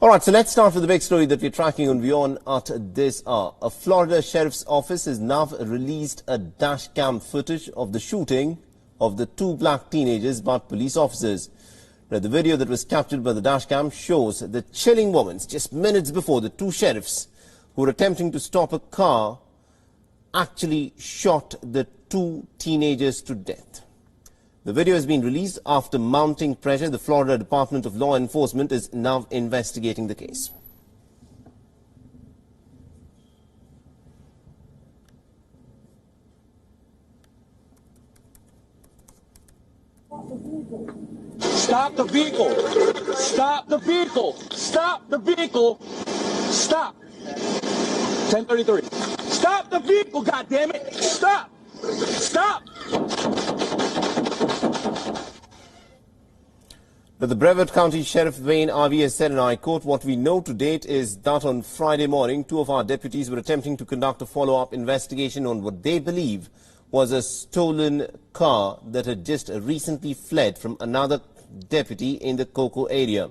All right, so let's start with the big story that we're tracking on WION at this hour. A Florida sheriff's office has now released a dash cam footage of the shooting of the two black teenagers by police officers. Now, the video that was captured by the dash cam shows the chilling moments just minutes before the two sheriffs who were attempting to stop a car actually shot the two teenagers to death. The video has been released after mounting pressure. The Florida Department of Law Enforcement is now investigating the case. Stop the vehicle! Stop the vehicle! Stop the vehicle! Stop! 1033. Stop the vehicle, goddammit! Stop! Stop! But the Brevard County Sheriff Wayne Ivey has said, and I quote, "What we know to date is that on Friday morning, two of our deputies were attempting to conduct a follow-up investigation on what they believe was a stolen car that had just recently fled from another deputy in the Cocoa area.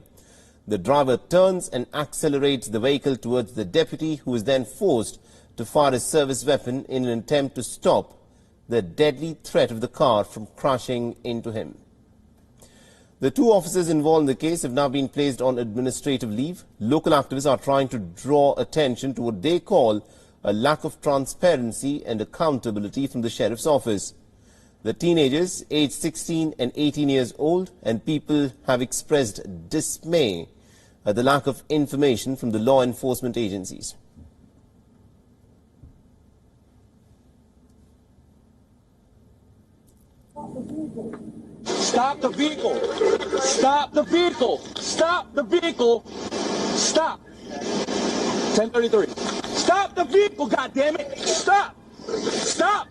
The driver turns and accelerates the vehicle towards the deputy, who is then forced to fire a service weapon in an attempt to stop the deadly threat of the car from crashing into him." The two officers involved in the case have now been placed on administrative leave. Local activists are trying to draw attention to what they call a lack of transparency and accountability from the sheriff's office. The teenagers, aged 16 and 18 years old, and people have expressed dismay at the lack of information from the law enforcement agencies. Stop the vehicle! Stop the vehicle! Stop the vehicle! Stop! 1033. Stop the vehicle, goddammit! Stop! Stop!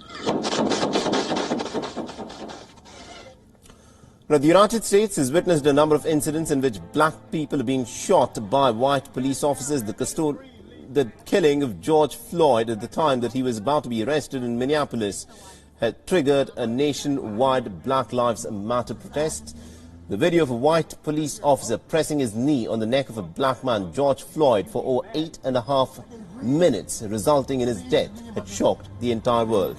Now, the United States has witnessed a number of incidents in which black people have been shot by white police officers. The killing of George Floyd at the time that he was about to be arrested in Minneapolis had triggered a nationwide Black Lives Matter protest. The video of a white police officer pressing his knee on the neck of a black man, George Floyd, for over 8.5 minutes, resulting in his death, had shocked the entire world.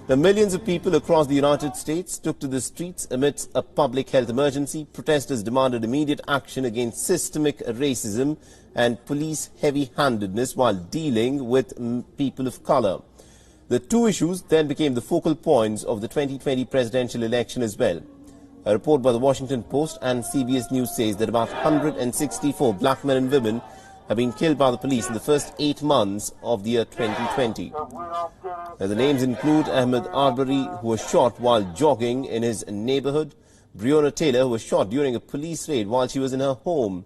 The millions of people across the United States took to the streets amidst a public health emergency. Protesters demanded immediate action against systemic racism and police heavy-handedness while dealing with people of color. The two issues then became the focal points of the 2020 presidential election as well. A report by the Washington Post and CBS News says that about 164 black men and women have been killed by the police in the first 8 months of the year 2020. Now, the names include Ahmed Arbery, who was shot while jogging in his neighbourhood; Breonna Taylor, who was shot during a police raid while she was in her home;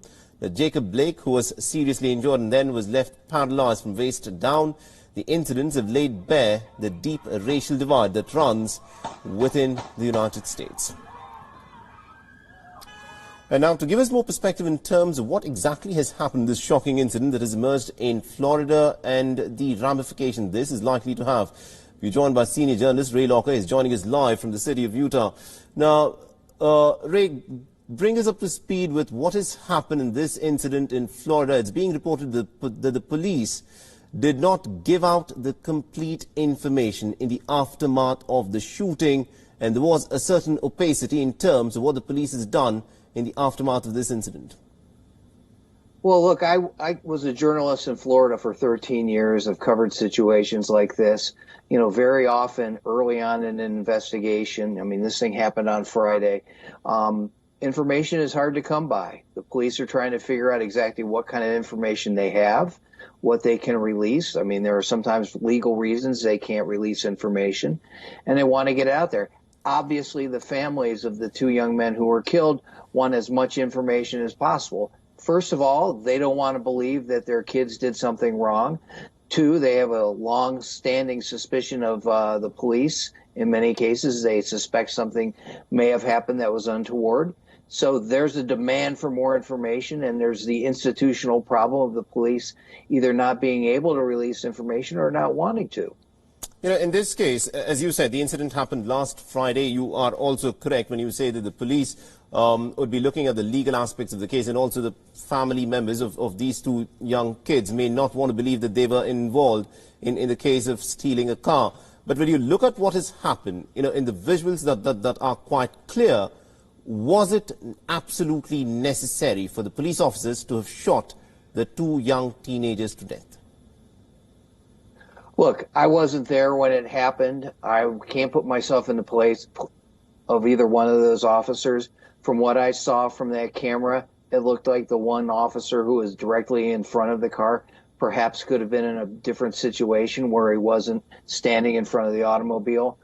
Jacob Blake, who was seriously injured and then was left paralyzed from waist down. The incidents have laid bare the deep racial divide that runs within the United States. And now, to give us more perspective in terms of what exactly has happened in this shocking incident that has emerged in Florida and the ramifications this is likely to have, we're joined by senior journalist Ray Locker. He's joining us live from the city of Utah. Now, Ray, bring us up to speed with what has happened in this incident in Florida. It's being reported that the police did not give out the complete information in the aftermath of the shooting, and there was a certain opacity in terms of what the police has done in the aftermath of this incident. Well, look, I was a journalist in Florida for 13 years. I've covered situations like this. You know, very often early on in an investigation, I mean, this thing happened on Friday, information is hard to come by. The police are trying to figure out exactly what kind of information they have, what they can release. I mean, there are sometimes legal reasons they can't release information, and they want to get it out there. Obviously, the families of the two young men who were killed want as much information as possible. First of all, they don't want to believe that their kids did something wrong. Two, they have a long-standing suspicion of the police. In many cases, they suspect something may have happened that was untoward. So there's a demand for more information, and there's the institutional problem of the police either not being able to release information or not wanting to. You know, in this case, as you said, the incident happened last Friday. You are also correct when you say that the police would be looking at the legal aspects of the case, and also the family members of these two young kids may not want to believe that they were involved in the case of stealing a car. But when you look at what has happened, in the visuals that are quite clear, was it absolutely necessary for the police officers to have shot the two young teenagers to death? Look, I wasn't there when it happened. I can't put myself in the place of either one of those officers. From what I saw from that camera, it looked like the one officer who was directly in front of the car perhaps could have been in a different situation where he wasn't standing in front of the automobile.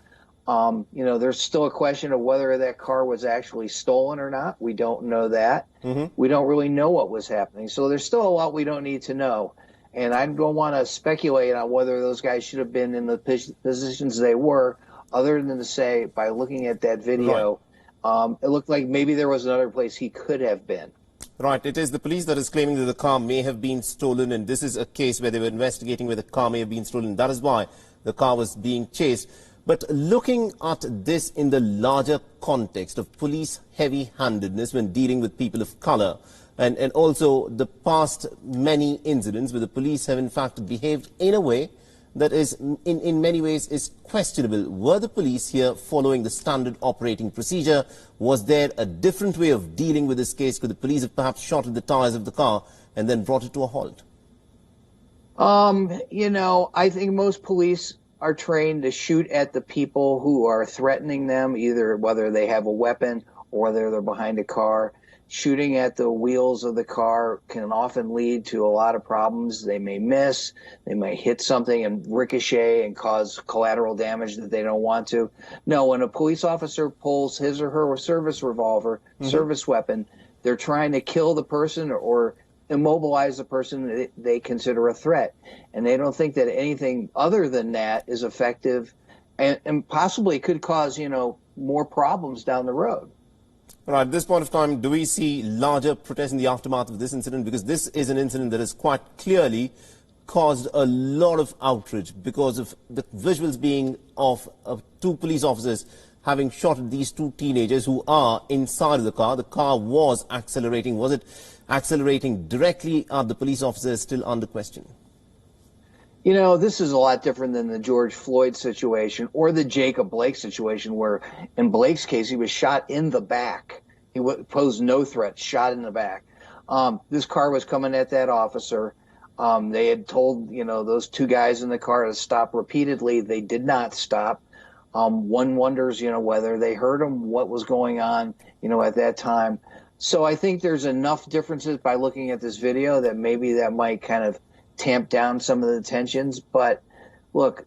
There's still a question of whether that car was actually stolen or not. We don't know that. We don't really know what was happening. So there's still a lot we don't need to know. And I don't want to speculate on whether those guys should have been in the positions they were, other than to say, by looking at that video, it looked like maybe there was another place he could have been. Right. It is the police that is claiming that the car may have been stolen, and this is a case where they were investigating where the car may have been stolen. That is why the car was being chased. But looking at this in the larger context of police heavy-handedness when dealing with people of color, and also the past many incidents where the police have in fact behaved in a way that is in many ways is questionable. Were the police here following the standard operating procedure? Was there a different way of dealing with this case? Could the police have perhaps shot at the tires of the car and then brought it to a halt? I think most police are trained to shoot at the people who are threatening them, either whether they have a weapon or whether they're behind a car. Shooting at the wheels of the car can often lead to a lot of problems. They may miss, they may hit something and ricochet and cause collateral damage that they don't want to. No, when a police officer pulls his or her service revolver, service weapon, they're trying to kill the person or immobilize the person that they consider a threat. And they don't think that anything other than that is effective and possibly could cause, more problems down the road. All right, at this point of time, do we see larger protests in the aftermath of this incident? Because this is an incident that has quite clearly caused a lot of outrage because of the visuals being of two police officers having shot at these two teenagers who are inside of the car. The car was accelerating. Was it accelerating directly at the police officers? Still under question. This is a lot different than the George Floyd situation or the Jacob Blake situation, where in Blake's case, he was shot in the back. He posed no threat, shot in the back. This car was coming at that officer. They had told, those two guys in the car to stop repeatedly. They did not stop. One wonders, whether they heard him, what was going on, at that time. So I think there's enough differences by looking at this video that maybe that might kind of tamp down some of the tensions. But look,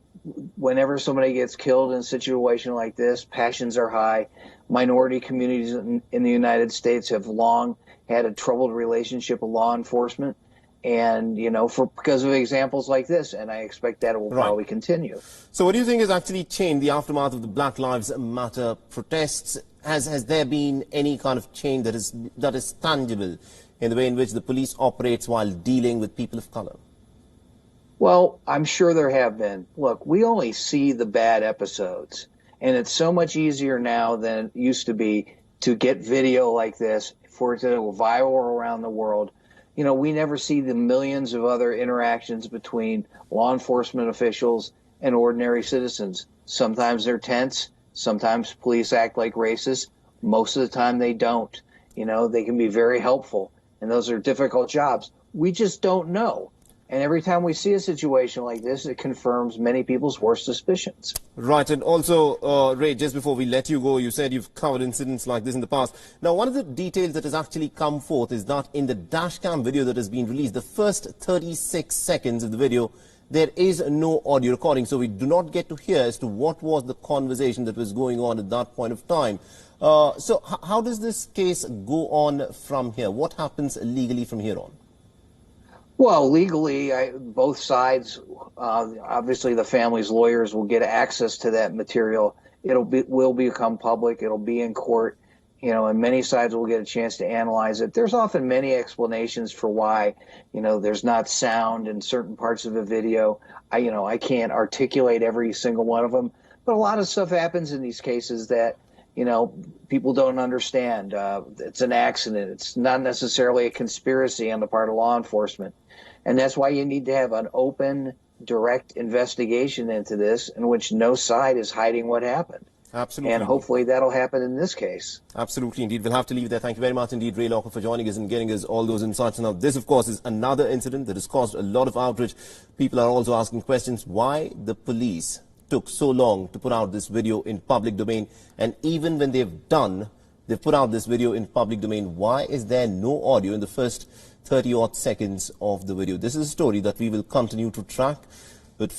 whenever somebody gets killed in a situation like this, passions are high. Minority communities in the United States have long had a troubled relationship with law enforcement, and because of examples like this, and I expect that it will probably continue. So what do you think has actually changed the aftermath of the Black Lives Matter protests? Has there been any kind of change that is tangible in the way in which the police operates while dealing with people of color? Well, I'm sure there have been. Look, we only see the bad episodes, and it's so much easier now than it used to be to get video like this for it to go viral around the world. We never see the millions of other interactions between law enforcement officials and ordinary citizens. Sometimes they're tense. Sometimes police act like racists. Most of the time they don't. They can be very helpful, and those are difficult jobs. We just don't know. And every time we see a situation like this, it confirms many people's worst suspicions. Right. And also, Ray, just before we let you go, you said you've covered incidents like this in the past. Now, one of the details that has actually come forth is that in the dashcam video that has been released, the first 36 seconds of the video, there is no audio recording. So we do not get to hear as to what was the conversation that was going on at that point of time. So how does this case go on from here? What happens legally from here on? Well, legally, both sides, obviously the family's lawyers will get access to that material. Will become public. It'll be in court, and many sides will get a chance to analyze it. There's often many explanations for why, there's not sound in certain parts of a video. I can't articulate every single one of them, but a lot of stuff happens in these cases that, you know, people don't understand. It's an accident. It's not necessarily a conspiracy on the part of law enforcement. And that's why you need to have an open, direct investigation into this in which no side is hiding what happened. Absolutely. And hopefully that'll happen in this case. Absolutely, indeed. We'll have to leave there. Thank you very much indeed, Ray Locker, for joining us and getting us all those insights. Now, this, of course, is another incident that has caused a lot of outrage. People are also asking questions why the police took so long to put out this video in public domain. And even when they've put out this video in public domain, why is there no audio in the first 30-odd seconds of the video? This is a story that we will continue to track. But